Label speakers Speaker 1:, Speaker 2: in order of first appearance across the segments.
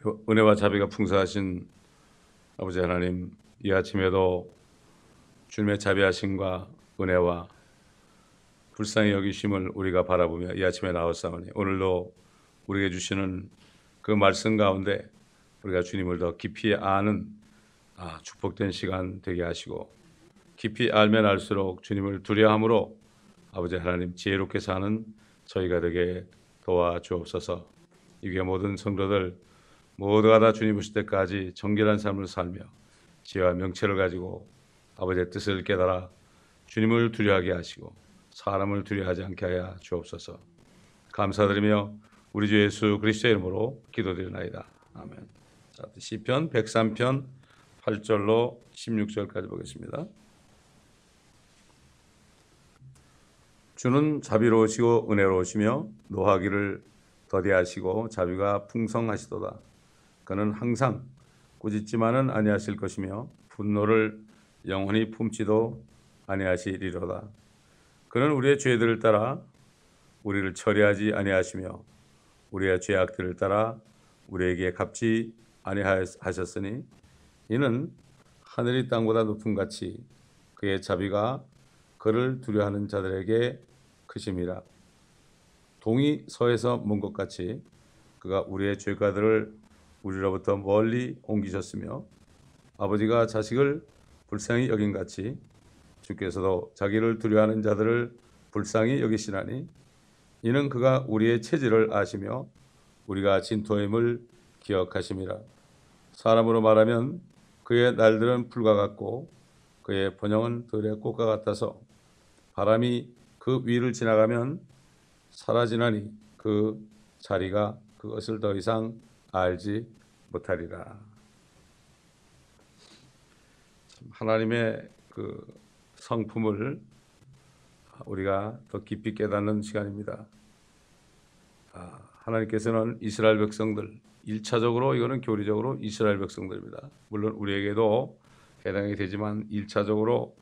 Speaker 1: 은혜와 자비가 풍성하신 아버지 하나님, 이 아침에도 주님의 자비하심과 은혜와 불쌍히 여기심을 우리가 바라보며 이 아침에 나왔사오니, 오늘도 우리에게 주시는 그 말씀 가운데 우리가 주님을 더 깊이 아는 축복된 시간 되게 하시고, 깊이 알면 알수록 주님을 두려함으로 아버지 하나님 지혜롭게 사는 저희가 되게 도와주옵소서. 이 교회 모든 성도들 모두가 다 주님 오실 때까지 정결한 삶을 살며 지혜와 명철을 가지고 아버지의 뜻을 깨달아 주님을 두려워하게 하시고 사람을 두려워하지 않게 하여 주옵소서. 감사드리며 우리 주 예수 그리스도의 이름으로 기도드리나이다. 아멘. 자, 시편 103편 8절로 16절까지 보겠습니다. 주는 자비로우시고 은혜로우시며 노하기를 더디하시고 자비가 풍성하시도다. 그는 항상 꾸짖지만은 아니하실 것이며 분노를 영원히 품지도 아니하시리로다. 그는 우리의 죄들을 따라 우리를 처리하지 아니하시며 우리의 죄악들을 따라 우리에게 갚지 아니하셨으니, 이는 하늘이 땅보다 높음 같이 그의 자비가 그를 두려워하는 자들에게 크심이라. 동이 서에서 먼 것 같이 그가 우리의 죄가들을 우리로부터 멀리 옮기셨으며, 아버지가 자식을 불쌍히 여긴 같이 주께서도 자기를 두려워하는 자들을 불쌍히 여기시나니, 이는 그가 우리의 체질을 아시며 우리가 진토임을 기억하심이라. 사람으로 말하면 그의 날들은 풀과 같고 그의 번영은 들의 꽃과 같아서 바람이 그 위를 지나가면 사라지나니 그 자리가 그것을 더 이상 알지 못하리라. 하나님의 그 성품을 우리가 더 깊이 깨닫는 시간입니다. 하나님께서는 이스라엘 백성들, 1차적으로 이거는 교리적으로 이스라엘 백성들입니다. 물론 우리에게도 해당이 되지만 1차적으로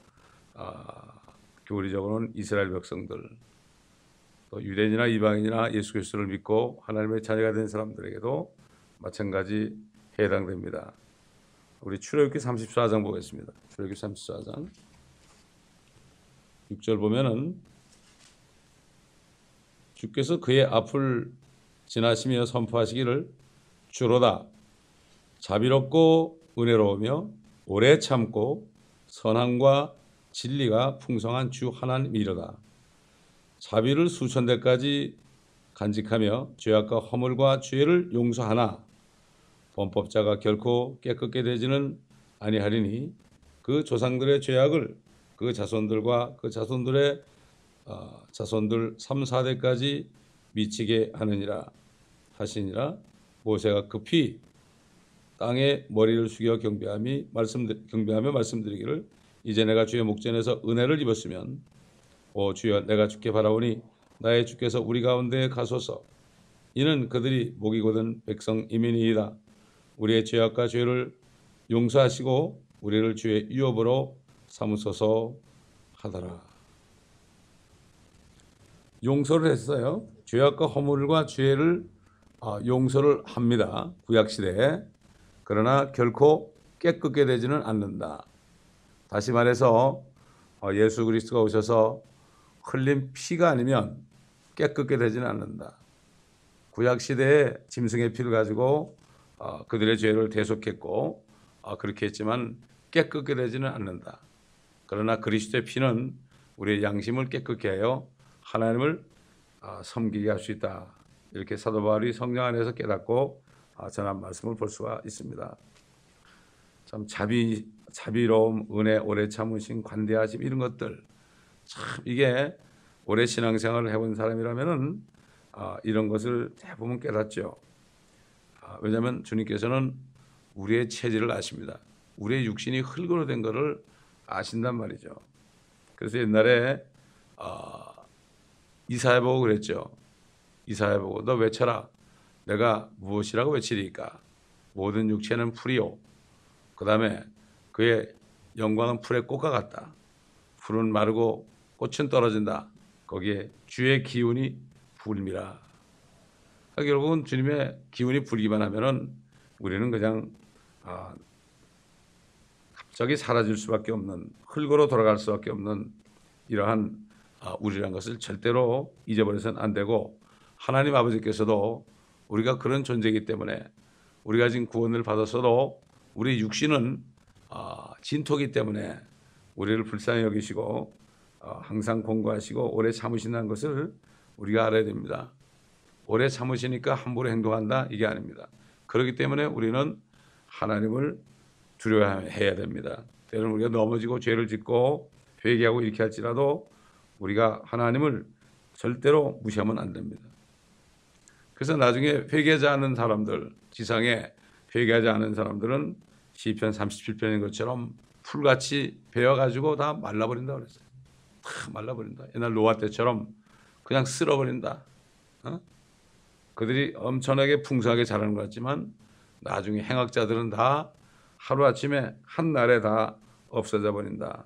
Speaker 1: 교리적으로는 이스라엘 백성들, 또 유대인이나 이방인이나 예수 그리스도를 믿고 하나님의 자녀가 된 사람들에게도 마찬가지 해당됩니다. 우리 출애굽기 34장 보겠습니다. 출애굽기 34장 6절 보면은, 주께서 그의 앞을 지나시며 선포하시기를, 주로다 자비롭고 은혜로우며 오래 참고 선함과 진리가 풍성한 주 하나님이로다. 자비를 수천 대까지 간직하며 죄악과 허물과 죄를 용서하나 범법자가 결코 깨끗게 되지는 아니하리니, 그 조상들의 죄악을 그 자손들과 그 자손들의 자손들 3, 4대까지 미치게 하느니라 하시니라. 모세가 급히 땅에 머리를 숙여 경배하며 말씀드리기를, 이제 내가 주의 목전에서 은혜를 입었으면 오 주여, 내가 주께 바라오니 나의 주께서 우리 가운데 가소서. 이는 그들이 목이 곧은 백성이민이이다. 우리의 죄악과 죄를 용서하시고 우리를 주의 유업으로 삼으소서 하더라. 용서를 했어요. 죄악과 허물과 죄를 용서를 합니다, 구약시대에. 그러나 결코 깨끗게 되지는 않는다. 다시 말해서 예수 그리스도가 오셔서 흘린 피가 아니면 깨끗게 되지는 않는다. 구약시대에 짐승의 피를 가지고 그들의 죄를 대속했고 그렇게 했지만 깨끗게 되지는 않는다. 그러나 그리스도의 피는 우리의 양심을 깨끗게 하여 하나님을 섬기게 할 수 있다. 이렇게 사도 바울이 성령 안에서 깨닫고 전한 말씀을 볼 수가 있습니다. 참 자비로움, 은혜, 오래 참으심, 관대하심, 이런 것들, 참 이게 오래 신앙생활을 해본 사람이라면은 이런 것을 대부분 깨닫죠. 왜냐하면 주님께서는 우리의 체질을 아십니다. 우리의 육신이 흙으로 된 것을 아신단 말이죠. 그래서 옛날에 이사야 보고 그랬죠. 이사야 보고, 너 외쳐라. 내가 무엇이라고 외치리까? 모든 육체는 풀이요. 그 다음에 그의 영광은 풀의 꽃과 같다. 풀은 마르고 꽃은 떨어진다. 거기에 주의 기운이 불미라. 결국은 주님의 기운이 불기만 하면은 우리는 그냥 갑자기 사라질 수밖에 없는, 흙으로 돌아갈 수밖에 없는 이러한 우리란 것을 절대로 잊어버려서는 안 되고, 하나님 아버지께서도 우리가 그런 존재이기 때문에, 우리가 지금 구원을 받았어도 우리 육신은 진토이기 때문에 우리를 불쌍히 여기시고 항상 공고하시고 오래 참으신다는 것을 우리가 알아야 됩니다. 오래 참으시니까 함부로 행동한다, 이게 아닙니다. 그렇기 때문에 우리는 하나님을 두려워해야 됩니다. 때로는 우리가 넘어지고 죄를 짓고 회개하고 이렇게 할지라도 우리가 하나님을 절대로 무시하면 안 됩니다. 그래서 나중에 회개하지 않은 사람들, 지상에 회개하지 않은 사람들은 시편 37편인 것처럼 풀같이 베어가지고 다 말라버린다고 그랬어요. 다 말라버린다. 옛날 노아 때처럼 그냥 쓸어버린다. 그들이 엄청나게 풍성하게 자라는 것 같지만 나중에 행악자들은 다 하루아침에 한날에 다 없어져 버린다.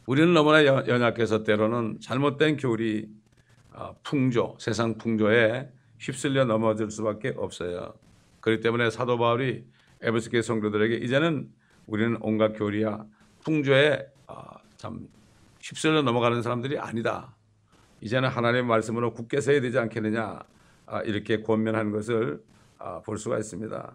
Speaker 1: 우리는 너무나 연약해서 때로는 잘못된 교리, 풍조, 세상 풍조에 휩쓸려 넘어질 수밖에 없어요. 그렇기 때문에 사도 바울이 에베소교회 성도들에게 이제는 우리는 온갖 교리와 풍조에 참 휩쓸려 넘어가는 사람들이 아니다. 이제는 하나님의 말씀으로 굳게 서야 되지 않겠느냐, 이렇게 권면하는 것을 볼 수가 있습니다.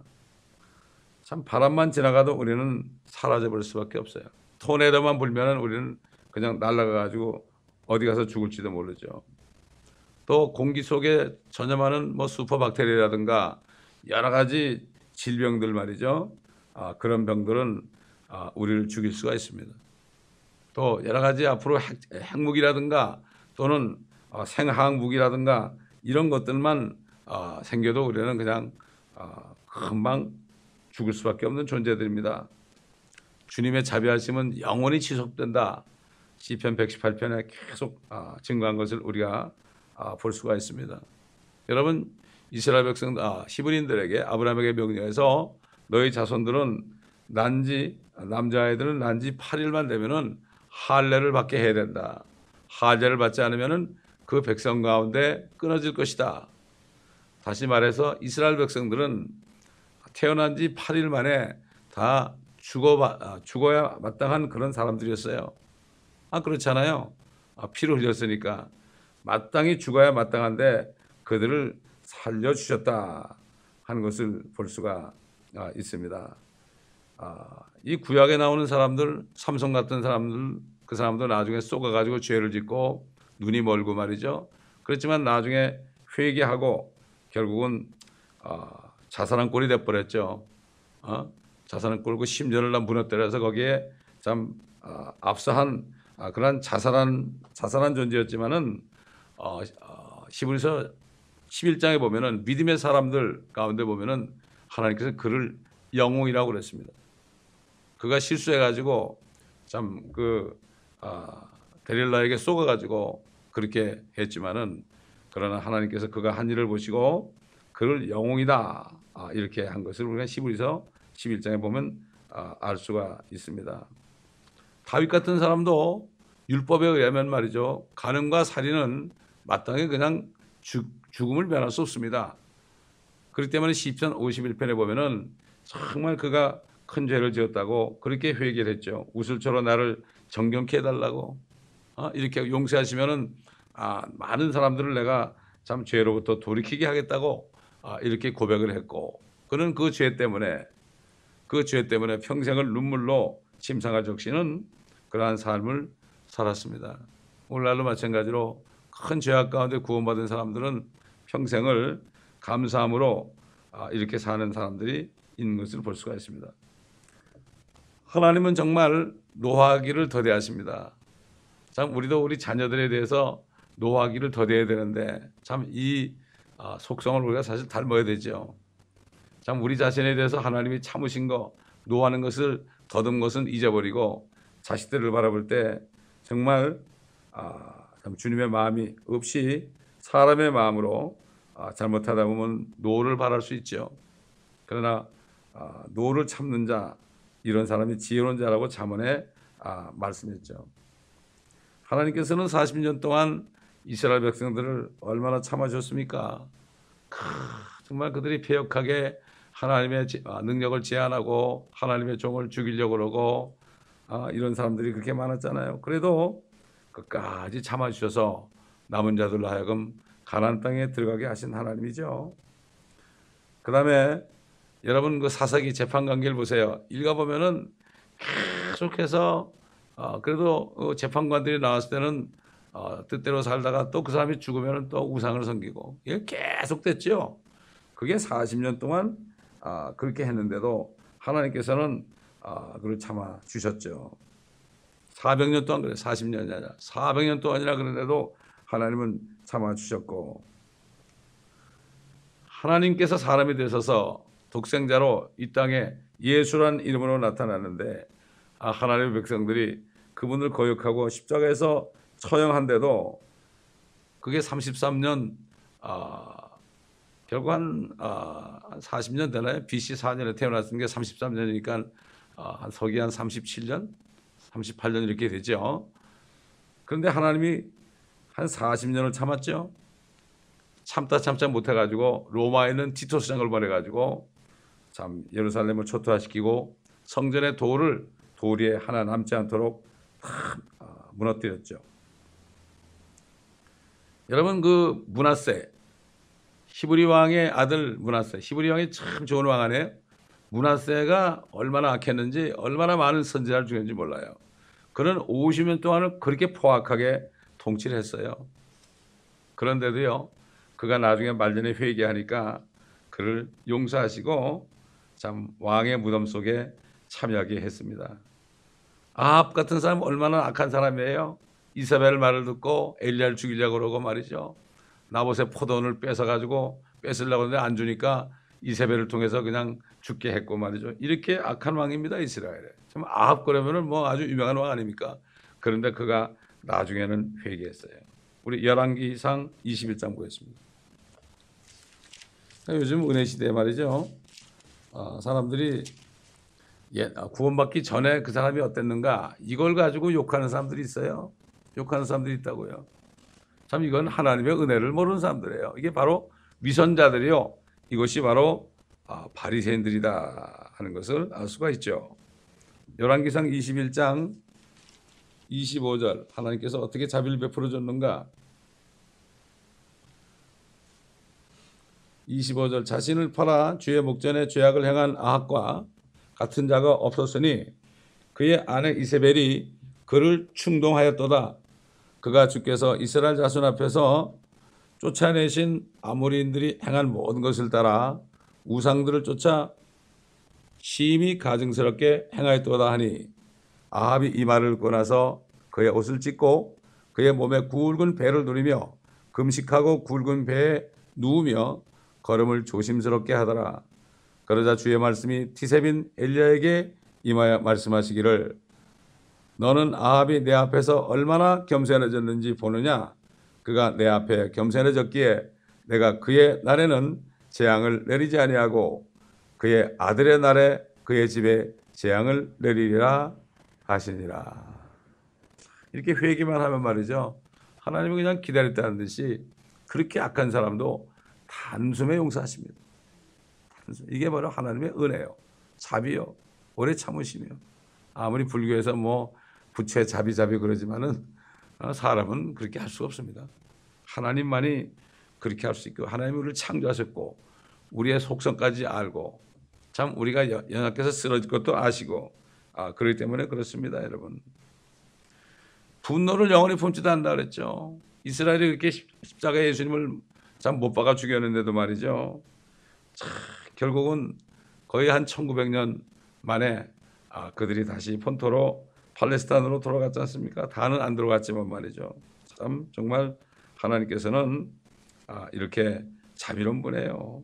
Speaker 1: 참 바람만 지나가도 우리는 사라져버릴 수밖에 없어요. 토네이도만 불면 우리는 그냥 날아가가지고 어디 가서 죽을지도 모르죠. 또 공기 속에 전염하는 슈퍼박테리아라든가 여러 가지 질병들 말이죠. 그런 병들은 우리를 죽일 수가 있습니다. 또 여러 가지 앞으로 핵무기라든가 또는 생화학 무기라든가 이런 것들만 생겨도 우리는 그냥 금방 죽을 수밖에 없는 존재들입니다. 주님의 자비하심은 영원히 지속된다. 시편 118편에 계속 증거한 것을 우리가 볼 수가 있습니다. 여러분, 이스라엘 백성 히브리인들에게 아브라함에게 명령해서 너희 자손들은 남자아이들은 난지 8일만 되면은 할례를 받게 해야 된다. 할례를 받지 않으면은 그 백성 가운데 끊어질 것이다. 다시 말해서 이스라엘 백성들은 태어난 지 8일 만에 다 죽어야 마땅한 그런 사람들이었어요. 그렇잖아요. 피를 흘렸으니까 마땅히 죽어야 마땅한데 그들을 살려주셨다 하는 것을 볼 수가 있습니다. 이 구약에 나오는 사람들, 삼손 같은 사람들, 그 사람도 나중에 쏘가가지고 죄를 짓고 눈이 멀고 말이죠. 그렇지만 나중에 회개하고 결국은 자살한 꼴이 돼버렸죠. 자살한 꼴고 심전을 다 무너뜨려서 거기에 참 압사한 그런 자살한 존재였지만은 히브리서 11장에 보면은 믿음의 사람들 가운데 보면은 하나님께서 그를 영웅이라고 그랬습니다. 그가 실수해가지고 참 데릴라에게 쏘가가지고 그렇게 했지만은 그러나 하나님께서 그가 한 일을 보시고 그를 영웅이다 이렇게 한 것을 우리가 히브리서 11장에 보면 알 수가 있습니다. 다윗 같은 사람도 율법에 의하면 말이죠, 간음과 살인은 마땅히 그냥 죽음을 면할 수 없습니다. 그렇기 때문에 시편 51편에 보면은 정말 그가 큰 죄를 지었다고 그렇게 회개를 했죠. 우슬초로 나를 정경케 해달라고 이렇게 용서하시면은 많은 사람들을 내가 참 죄로부터 돌이키게 하겠다고 이렇게 고백을 했고, 그는 그 죄 때문에 평생을 눈물로 침상을 적시는 그러한 삶을 살았습니다. 오늘날도 마찬가지로 큰 죄악 가운데 구원받은 사람들은 평생을 감사함으로 이렇게 사는 사람들이 있는 것을 볼 수가 있습니다. 하나님은 정말 노하기를 더디하십니다. 참 우리도 우리 자녀들에 대해서 노하기를 더뎌야 되는데 참 이 속성을 우리가 사실 닮아야 되죠. 참 우리 자신에 대해서 하나님이 참으신 거, 노하는 것을 더듬은 것은 잊어버리고 자식들을 바라볼 때 정말 참 주님의 마음이 없이 사람의 마음으로 잘못하다 보면 노를 바랄 수 있죠. 그러나 노를 참는 자, 이런 사람이 지혜로운 자라고 잠언에 말씀했죠. 하나님께서는 40년 동안 이스라엘 백성들을 얼마나 참아주셨습니까? 정말 그들이 패역하게 하나님의 능력을 제한하고 하나님의 종을 죽이려고 그러고 이런 사람들이 그렇게 많았잖아요. 그래도 끝까지 참아주셔서 남은 자들로 하여금 가나안 땅에 들어가게 하신 하나님이죠. 그 다음에 여러분 그 사사기 재판관계를 보세요. 읽어보면은 계속해서 그래도 재판관들이 나왔을 때는 뜻대로 살다가 또 그 사람이 죽으면 또 우상을 섬기고 이게 계속 됐죠. 그게 40년 동안 그렇게 했는데도 하나님께서는 그걸 참아 주셨죠. 400년 동안 그래 40년이 아니라 400년 동안이나 그런데도 하나님은 참아 주셨고, 하나님께서 사람이 되셔서 독생자로 이 땅에 예수란 이름으로 나타났는데 하나님의 백성들이 그분을 거역하고 십자가에서 처형한데도 그게 33년 결국 한 40년 되나요? BC 4년에 태어났던 게 33년이니까 한 서기 한 37년, 38년 이렇게 되죠. 그런데 하나님이 한 40년을 참았죠. 참다 못해가지고 로마에 있는 티토스 장을 보내가지고 참 예루살렘을 초토화시키고 성전의 돌이 하나 남지 않도록 다 무너뜨렸죠. 여러분 그 므낫세, 히브리 왕의 아들 므낫세, 히브리 왕이 참 좋은 왕 아니에요? 므낫세가 얼마나 악했는지 얼마나 많은 선지자를 죽였는지 몰라요. 그는 50년 동안을 그렇게 포악하게 통치를 했어요. 그런데도요, 그가 나중에 말년에 회개하니까 그를 용서하시고 참 왕의 무덤 속에 참여하게 했습니다. 아합 같은 사람 얼마나 악한 사람이에요. 이사벨 말을 듣고 엘리야를 죽이려고 그러고 말이죠. 나봇의 포도원을 뺏어가지고 뺏으려고 하는데 안 주니까 이사벨을 통해서 그냥 죽게 했고 말이죠. 이렇게 악한 왕입니다, 이스라엘에. 참 아합 그러면은 뭐 아주 유명한 왕 아닙니까? 그런데 그가 나중에는 회개했어요. 우리 열왕기상 21장 보겠습니다. 요즘 은혜 시대에 말이죠. 사람들이 구원받기 전에 그 사람이 어땠는가 이걸 가지고 욕하는 사람들이 있어요. 욕하는 사람들이 있다고요. 참 이건 하나님의 은혜를 모르는 사람들이에요. 이게 바로 위선자들이요. 이것이 바로 바리새인들이다 하는 것을 알 수가 있죠. 열왕기상 21장 25절 하나님께서 어떻게 자비를 베풀어 줬는가. 25절 자신을 팔아 주의 목전에 죄악을 행한 아합과 같은 자가 없었으니 그의 아내 이세벨이 그를 충동하였도다. 그가 주께서 이스라엘 자손 앞에서 쫓아내신 아모리인들이 행한 모든 것을 따라 우상들을 쫓아 심히 가증스럽게 행하였도다 하니 아합이 이 말을 듣고 나서 그의 옷을 찢고 그의 몸에 굵은 배를 누리며 금식하고 굵은 배에 누우며 걸음을 조심스럽게 하더라. 그러자 주의 말씀이 티셉인 엘리야에게 임하여 말씀하시기를 너는 아합이 내 앞에서 얼마나 겸손해졌는지 보느냐. 그가 내 앞에 겸손해졌기에 내가 그의 날에는 재앙을 내리지 아니하고 그의 아들의 날에 그의 집에 재앙을 내리리라 하시니라. 이렇게 회개만 하면 말이죠. 하나님은 그냥 기다렸다는 듯이 그렇게 악한 사람도 단숨에 용서하십니다. 이게 바로 하나님의 은혜요. 자비요. 오래 참으시며. 아무리 불교에서 뭐 부채 자비 그러지만은 사람은 그렇게 할 수가 없습니다. 하나님만이 그렇게 할 수 있고 하나님이 우리를 창조하셨고 우리의 속성까지 알고 참 우리가 연약해서 쓰러질 것도 아시고 그렇기 때문에 그렇습니다, 여러분. 분노를 영원히 품지도 않는다 그랬죠. 이스라엘이 그렇게 십자가에 예수님을 참 못 박아 죽였는데도 말이죠. 결국은 거의 한 1900년 만에 그들이 다시 본토로 팔레스타인으로 돌아갔지 않습니까? 다는 안 들어갔지만 말이죠. 참 정말 하나님께서는 이렇게 자비로운 분이에요.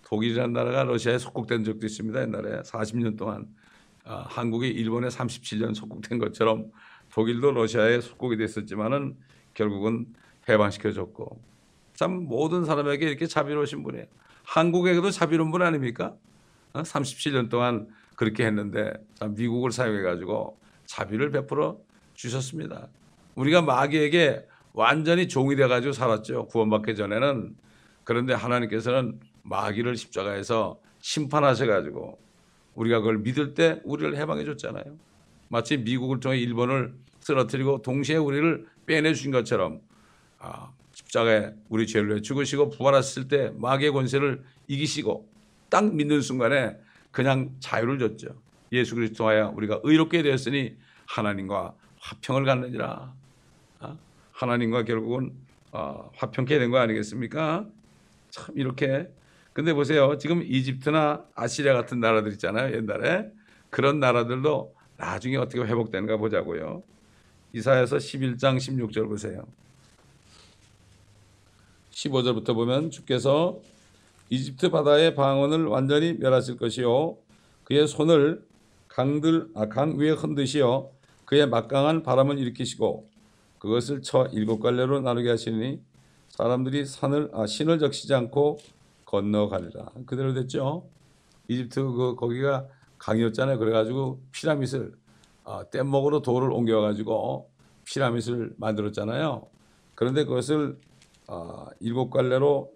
Speaker 1: 독일이라는 나라가 러시아에 속국된 적도 있습니다. 옛날에 40년 동안 한국이 일본에 37년 속국된 것처럼 독일도 러시아에 속국이 됐었지만은 결국은 해방시켜줬고 참 모든 사람에게 이렇게 자비로우신 분이에요. 한국에게도 자비로운 분 아닙니까? 37년 동안 그렇게 했는데 미국을 사용해가지고 자비를 베풀어 주셨습니다. 우리가 마귀에게 완전히 종이 돼가지고 살았죠. 구원받기 전에는. 그런데 하나님께서는 마귀를 십자가에서 심판하셔가지고 우리가 그걸 믿을 때 우리를 해방해 줬잖아요. 마치 미국을 통해 일본을 쓰러뜨리고 동시에 우리를 빼내 주신 것처럼 십자가에 우리 죄를 위해 죽으시고 부활하셨을 때 마귀의 권세를 이기시고 딱 믿는 순간에 그냥 자유를 줬죠. 예수 그리스도 통하여 우리가 의롭게 되었으니 하나님과 화평을 갖느니라. 하나님과 결국은 화평케 된 거 아니겠습니까? 참 이렇게. 근데 보세요. 지금 이집트나 아시리아 같은 나라들 있잖아요. 옛날에. 그런 나라들도 나중에 어떻게 회복되는가 보자고요. 이사야서 11장 16절 보세요. 15절부터 보면 주께서 이집트 바다의 방언을 완전히 멸하실 것이요 그의 손을 강 위에 흔드시어 그의 막강한 바람을 일으키시고 그것을 쳐 7갈래로 나누게 하시니 사람들이 신을 적시지 않고 건너가리라. 그대로 됐죠. 이집트 거기가 강이었잖아요. 그래가지고 피라밋을 뗏목으로 돌을 옮겨가지고 피라밋을 만들었잖아요. 그런데 그것을 7갈래로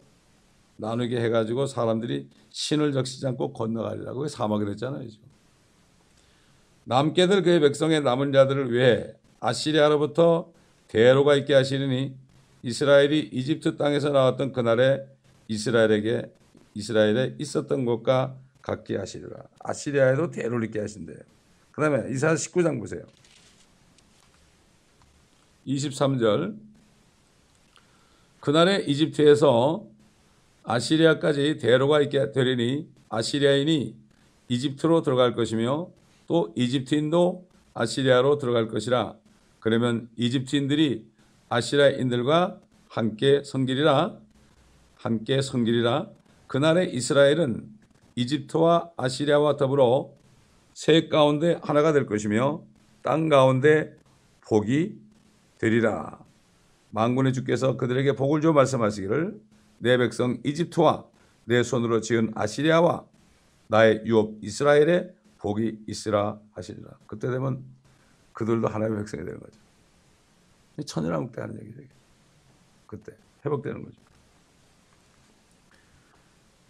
Speaker 1: 나누게 해가지고 사람들이 신을 적시지 않고 건너가리라고 사막이 됐잖아요. 지금. 남게들 그의 백성의 남은 자들을 위해 아시리아로부터 대로가 있게 하시리니 이스라엘이 이집트 땅에서 나왔던 그날에 이스라엘에 있었던 것과 같게 하시리라. 아시리아에도 대로를 있게 하신대요. 그 다음에 이사야 19장 보세요. 23절 그날에 이집트에서 아시리아까지 대로가 있게 되리니 아시리아인이 이집트로 들어갈 것이며 또 이집트인도 아시리아로 들어갈 것이라. 그러면 이집트인들이 아시리아인들과 함께 섬기리라. 그날에 이스라엘은 이집트와 아시리아와 더불어 새 가운데 하나가 될 것이며 땅 가운데 복이 되리라. 만군의 주께서 그들에게 복을 주어 말씀하시기를 내 백성 이집트와 내 손으로 지은 아시리아와 나의 유업 이스라엘에 복이 있으라 하시리라. 그때 되면 그들도 하나님의 백성이 되는 거죠. 천연왕국 때 하는 얘기죠. 그때 회복되는 거죠.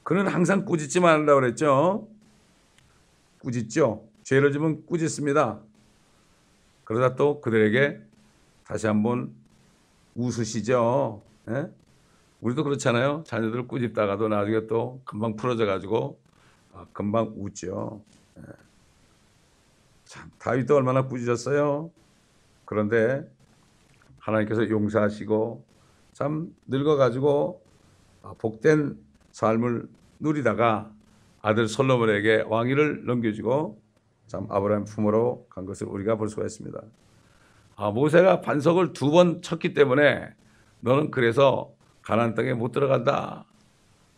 Speaker 1: 그는 항상 꾸짖지만 한다고 그랬죠. 꾸짖죠. 죄를 지면 꾸짖습니다. 그러다 또 그들에게 다시 한번 웃으시죠. 예? 우리도 그렇잖아요. 자녀들을 꾸짖다가도 나중에 또 금방 풀어져 가지고 금방 웃죠. 예. 참 다윗도 얼마나 꾸짖었어요. 그런데 하나님께서 용서하시고 참 늙어가지고 복된 삶을 누리다가 아들 솔로몬에게 왕위를 넘겨주고 참 아브라함 품으로 간 것을 우리가 볼 수가 있습니다. 모세가 반석을 2번 쳤기 때문에 너는 그래서 가나안 땅에 못 들어간다.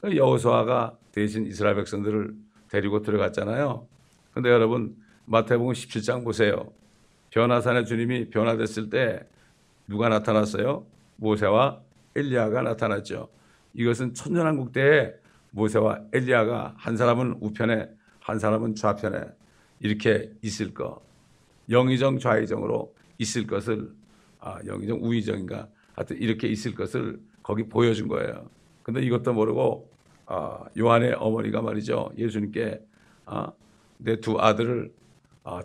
Speaker 1: 여호수아가 대신 이스라엘 백성들을 데리고 들어갔잖아요. 그런데 여러분 마태복음 17장 보세요. 변화산에 주님이 변화됐을 때 누가 나타났어요? 모세와 엘리야가 나타났죠. 이것은 천년왕국 때에 모세와 엘리야가 한 사람은 우편에 한 사람은 좌편에 이렇게 있을 거. 영의정 좌의정으로 있을 것을 영의정 우의정인가 하여튼 이렇게 있을 것을 거기 보여준 거예요. 근데 이것도 모르고 요한의 어머니가 말이죠. 예수님께 내 2 아들을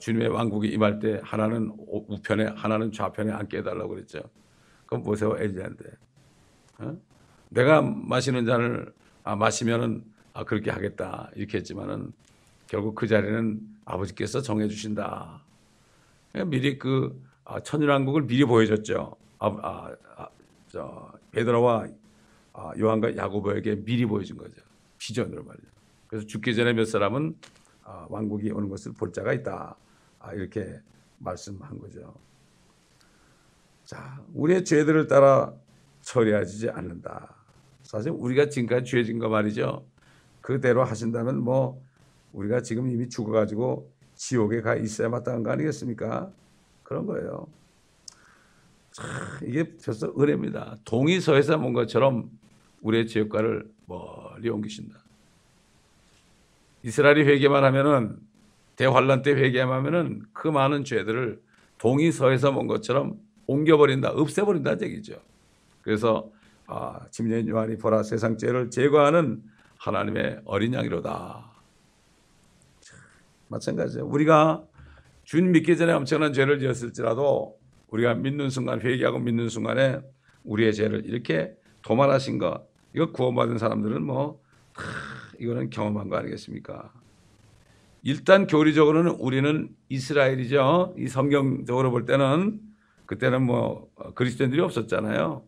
Speaker 1: 주님의 왕국이 임할 때 하나는 우편에 하나는 좌편에 앉게 해달라고 그랬죠. 그건 모세와 엘리야인데 내가 마시는 잔을 마시면은 그렇게 하겠다 이렇게 했지만은 결국 그 자리는 아버지께서 정해 주신다. 미리 그 천년왕국을 미리 보여줬죠. 베드로와 요한과 야고보에게 미리 보여준 거죠. 비전으로 말이죠. 그래서 죽기 전에 몇 사람은 왕국이 오는 것을 볼 자가 있다. 이렇게 말씀한 거죠. 자, 우리의 죄들을 따라 처리하지 않는다. 사실 우리가 지금까지 죄 진 거 말이죠. 그대로 하신다면 뭐 우리가 지금 이미 죽어가지고 지옥에 가 있어야 마땅한 거 아니겠습니까? 그런 거예요. 참 이게 벌써 은혜입니다. 동이 서에서 온 것처럼 우리의 죄과를 멀리 옮기신다. 이스라엘이 회개만 하면은 대환란 때 회개만 하면은 그 많은 죄들을 동이 서에서 온 것처럼 옮겨버린다, 없애버린다는 얘기죠. 그래서 침례인 요한이 보라 세상 죄를 제거하는 하나님의 어린 양이로다. 마찬가지예요. 우리가 주님 믿기 전에 엄청난 죄를 지었을지라도 우리가 믿는 순간, 회개하고 믿는 순간에 우리의 죄를 이렇게 도말하신 것, 이거 구원받은 사람들은 이거는 경험한 거 아니겠습니까? 일단 교리적으로는 우리는 이스라엘이죠. 이 성경적으로 볼 때는 그때는 그리스도인들이 없었잖아요.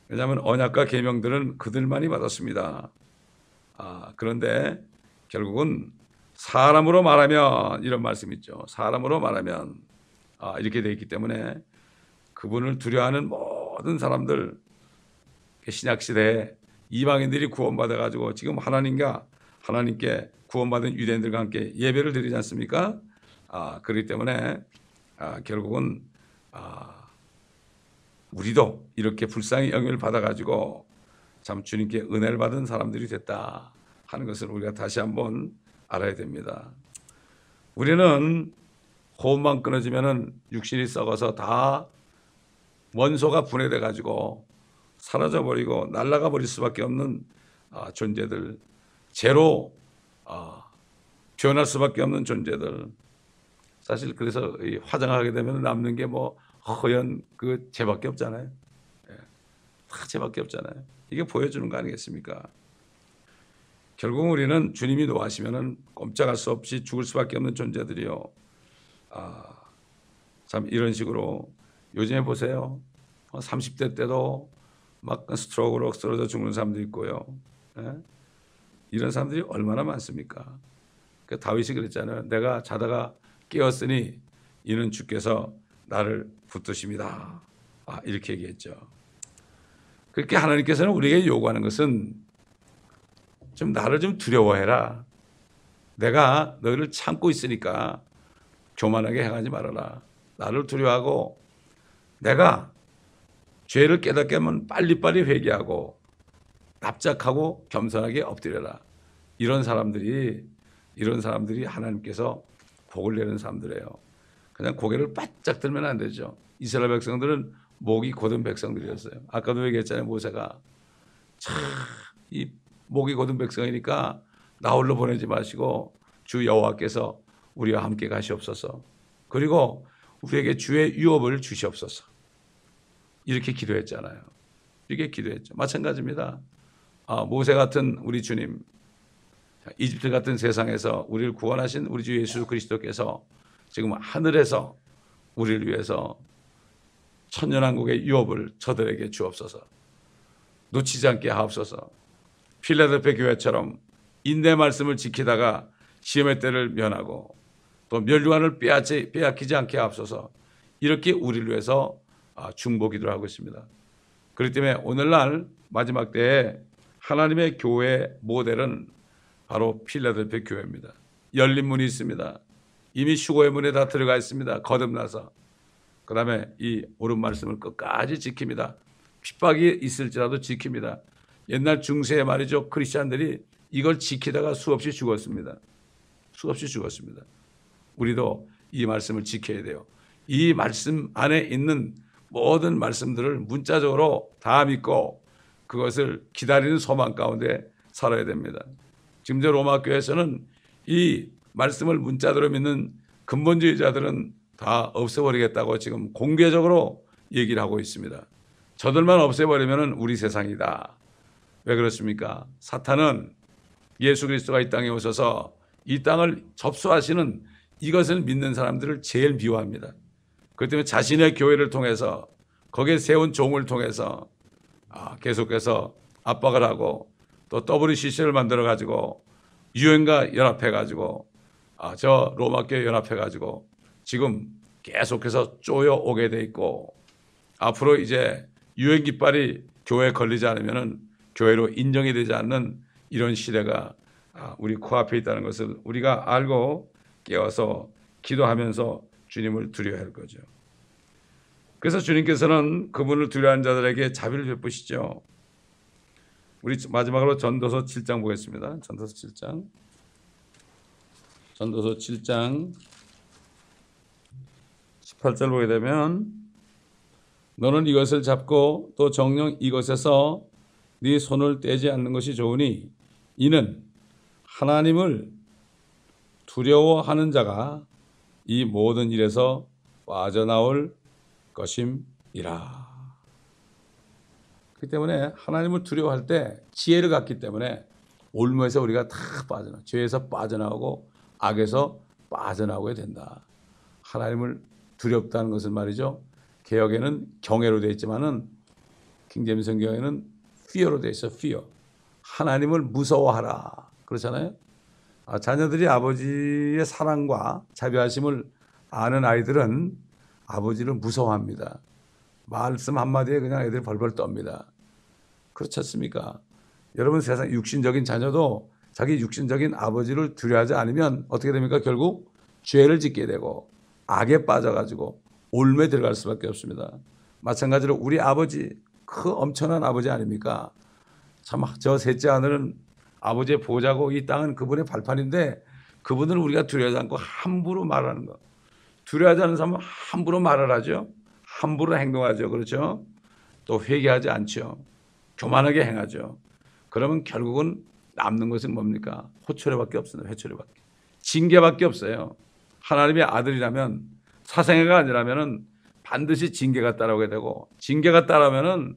Speaker 1: 왜냐하면 언약과 계명들은 그들만이 받았습니다. 그런데 결국은 사람으로 말하면 이런 말씀 있죠. 사람으로 말하면 이렇게 되어 있기 때문에 그분을 두려워하는 모든 사람들, 신약시대에 이방인들이 구원받아가지고 지금 하나님께 구원받은 유대인들과 함께 예배를 드리지 않습니까? 그렇기 때문에 결국은 우리도 이렇게 불쌍히 영향을 받아가지고 참 주님께 은혜를 받은 사람들이 됐다 하는 것을 우리가 다시 한번 알아야 됩니다. 우리는 호흡만 끊어지면은 육신이 썩어서 다 원소가 분해돼 가지고 사라져 버리고 날아가 버릴 수밖에 없는 존재들, 죄로 변할 수밖에 없는 존재들. 사실 그래서 화장하게 되면 남는 게 허연 그 죄밖에 없잖아요. 다 죄밖에 없잖아요. 이게 보여주는 거 아니겠습니까? 결국 우리는 주님이 노하시면은 꼼짝할 수 없이 죽을 수밖에 없는 존재들이요. 참 이런 식으로 요즘에 보세요. 30대 때도 막 스트로크로 쓰러져 죽는 사람도 있고요. 이런 사람들이 얼마나 많습니까? 다윗이 그랬잖아요. 내가 자다가 깨었으니 이는 주께서 나를 붙드십니다. 이렇게 얘기했죠. 그렇게 하나님께서는 우리에게 요구하는 것은 좀 나를 좀 두려워해라. 내가 너희를 참고 있으니까 교만하게 행하지 말아라. 나를 두려워하고 내가 죄를 깨닫게 하면 빨리빨리 회개하고 납작하고 겸손하게 엎드려라. 이런 사람들이 하나님께서 복을 내는 사람들이에요. 그냥 고개를 바짝 들면 안 되죠. 이스라엘 백성들은 목이 곧은 백성들이었어요. 아까도 얘기했잖아요. 모세가 이 목이 곧은 백성이니까 나 홀로 보내지 마시고 주 여호와께서 우리와 함께 가시옵소서. 그리고 우리에게 주의 유업을 주시옵소서. 이렇게 기도했잖아요. 이렇게 기도했죠. 마찬가지입니다. 모세 같은 우리 주님, 이집트 같은 세상에서 우리를 구원하신 우리 주 예수 그리스도께서 지금 하늘에서 우리를 위해서 천년왕국의 유업을 저들에게 주옵소서. 놓치지 않게 하옵소서. 필라델피아 교회처럼 인내 말씀을 지키다가 시험의 때를 면하고 또 멸류관을 빼앗기지 않게 하옵소서. 이렇게 우리를 위해서 중보 기도를 하고 있습니다. 그렇기 때문에 오늘날 마지막 때에 하나님의 교회 모델은 바로 필라델피아 교회입니다. 열린 문이 있습니다. 이미 휴거의 문에 다 들어가 있습니다. 거듭나서. 그 다음에 이 옳은 말씀을 끝까지 지킵니다. 핍박이 있을지라도 지킵니다. 옛날 중세에 말이죠. 크리스찬들이 이걸 지키다가 수없이 죽었습니다. 수없이 죽었습니다. 우리도 이 말씀을 지켜야 돼요. 이 말씀 안에 있는 모든 말씀들을 문자적으로 다 믿고 그것을 기다리는 소망 가운데 살아야 됩니다. 지금 로마 교회에서는 이 말씀을 문자대로 믿는 근본주의자들은 다 없애버리겠다고 지금 공개적으로 얘기를 하고 있습니다. 저들만 없애버리면 우리 세상이다. 왜 그렇습니까? 사탄은 예수 그리스도가 이 땅에 오셔서 이 땅을 접수하시는 이것을 믿는 사람들을 제일 미워합니다. 그렇기 때문에 자신의 교회를 통해서 거기에 세운 종을 통해서 계속해서 압박을 하고 또 WCC를 만들어가지고 유엔과 연합해가지고 저 로마교회 연합해가지고 지금 계속해서 쪼여오게 돼 있고 앞으로 이제 유엔 깃발이 교회에 걸리지 않으면 교회로 인정이 되지 않는 이런 시대가 우리 코앞에 있다는 것을 우리가 알고 깨어서 기도하면서 주님을 두려워할 거죠. 그래서 주님께서는 그분을 두려워하는 자들에게 자비를 베푸시죠. 우리 마지막으로 전도서 7장 보겠습니다. 전도서 7장 18절 보게 되면 너는 이것을 잡고 또 정녕 이것에서 네 손을 떼지 않는 것이 좋으니 이는 하나님을 두려워하는 자가 이 모든 일에서 빠져나올 것임이라. 그렇기 때문에 하나님을 두려워할 때 지혜를 갖기 때문에 올무에서 우리가 다 빠져나와, 죄에서 빠져나오고 악에서 빠져나오게 된다. 하나님을 두렵다는 것은 말이죠, 개역에는 경외로 되어 있지만은 킹제임스 성경에는 fear로 되어 있어. fear. 하나님을 무서워하라 그렇잖아요. 자녀들이 아버지의 사랑과 자비하심을 아는 아이들은 아버지를 무서워합니다. 말씀 한마디에 그냥 애들이 벌벌 떱니다. 그렇지 않습니까? 여러분, 세상 육신적인 자녀도 자기 육신적인 아버지를 두려워하지 않으면 어떻게 됩니까? 결국 죄를 짓게 되고 악에 빠져가지고 올무에 들어갈 수밖에 없습니다. 마찬가지로 우리 아버지, 그 엄청난 아버지 아닙니까? 참, 저 셋째 하늘은 아버지의 보좌고 이 땅은 그분의 발판인데 그분을 우리가 두려워하지 않고 함부로 말하는 거. 두려워하지 않는 사람은 함부로 말을 하죠. 함부로 행동하죠. 그렇죠? 또 회개하지 않죠. 교만하게 행하죠. 그러면 결국은 남는 것은 뭡니까? 호초래밖에 없습니다. 회초래밖에. 징계밖에 없어요. 하나님의 아들이라면, 사생애가 아니라면 반드시 징계가 따라오게 되고, 징계가 따라오면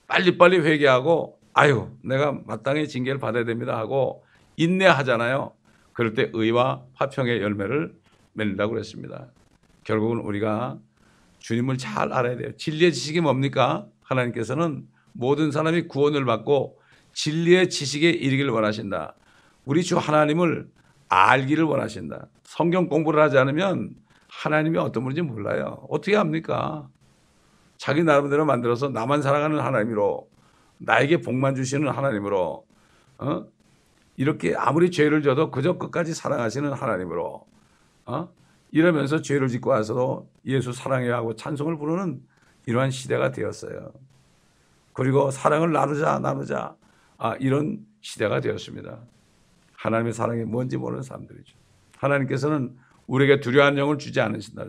Speaker 1: 빨리빨리 회개하고 아유, 내가 마땅히 징계를 받아야 됩니다 하고 인내하잖아요. 그럴 때 의와 화평의 열매를 맺는다고 그랬습니다. 결국은 우리가 주님을 잘 알아야 돼요. 진리의 지식이 뭡니까? 하나님께서는 모든 사람이 구원을 받고 진리의 지식에 이르기를 원하신다. 우리 주 하나님을 알기를 원하신다. 성경 공부를 하지 않으면 하나님이 어떤 분인지 몰라요. 어떻게 합니까? 자기 나름대로 만들어서 나만 사랑하는 하나님으로, 나에게 복만 주시는 하나님으로, 이렇게 아무리 죄를 져도 그저 끝까지 사랑하시는 하나님으로, 이러면서 죄를 짓고 와서도 예수 사랑해야 하고 찬송을 부르는 이러한 시대가 되었어요. 그리고 사랑을 나누자 이런 시대가 되었습니다. 하나님의 사랑이 뭔지 모르는 사람들이죠. 하나님께서는 우리에게 두려워하는 영을 주지 않으신다.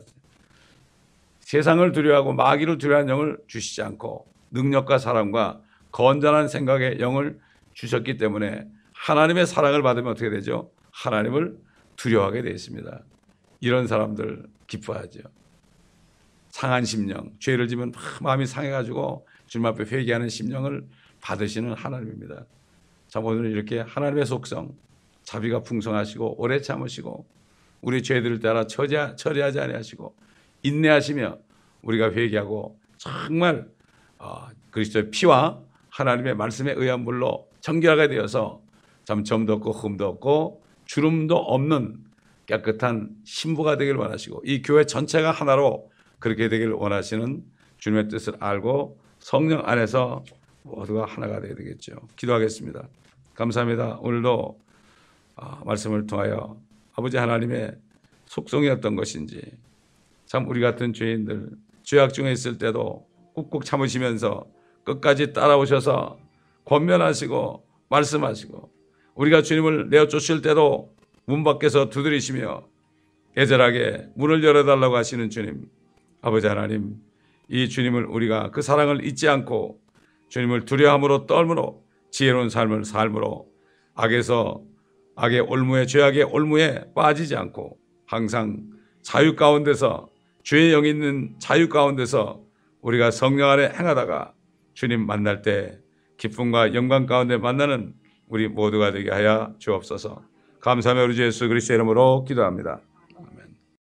Speaker 1: 세상을 두려워하고 마귀를 두려워하는 영을 주시지 않고 능력과 사랑과 건전한 생각의 영을 주셨기 때문에 하나님의 사랑을 받으면 어떻게 되죠? 하나님을 두려워하게 되어 있습니다. 이런 사람들 기뻐하죠. 상한 심령, 죄를 지면 마음이 상해가지고 주님 앞에 회개하는 심령을 받으시는 하나님입니다. 자, 오늘은 이렇게 하나님의 속성, 자비가 풍성하시고 오래 참으시고 우리 죄들을 따라 처리하지 아니하시고 인내하시며 우리가 회개하고 정말 그리스도의 피와 하나님의 말씀에 의한 물로 정결하게 되어서 참 점도 없고 흠도 없고 주름도 없는 깨끗한 신부가 되길 원하시고 이 교회 전체가 하나로 그렇게 되길 원하시는 주님의 뜻을 알고 성령 안에서 모두가 하나가 되어야 되겠죠. 기도하겠습니다. 감사합니다. 오늘도 말씀을 통하여 아버지 하나님의 속성이 어떤 것인지, 참 우리 같은 죄인들 죄악 중에 있을 때도 꾹꾹 참으시면서 끝까지 따라오셔서 권면하시고 말씀하시고, 우리가 주님을 내어 쫓을 때도 문 밖에서 두드리시며 애절하게 문을 열어달라고 하시는 주님, 아버지 하나님, 이 주님을 우리가 그 사랑을 잊지 않고 주님을 두려움으로 떨므로 지혜로운 삶을 삶으로 악의 올무에, 죄악의 올무에 빠지지 않고 항상 자유 가운데서, 죄의 영이 있는 자유 가운데서 우리가 성령 안에 행하다가 주님 만날 때 기쁨과 영광 가운데 만나는 우리 모두가 되게 하여 주옵소서. 감사하며 우리 주 예수 그리스도의 이름으로 기도합니다.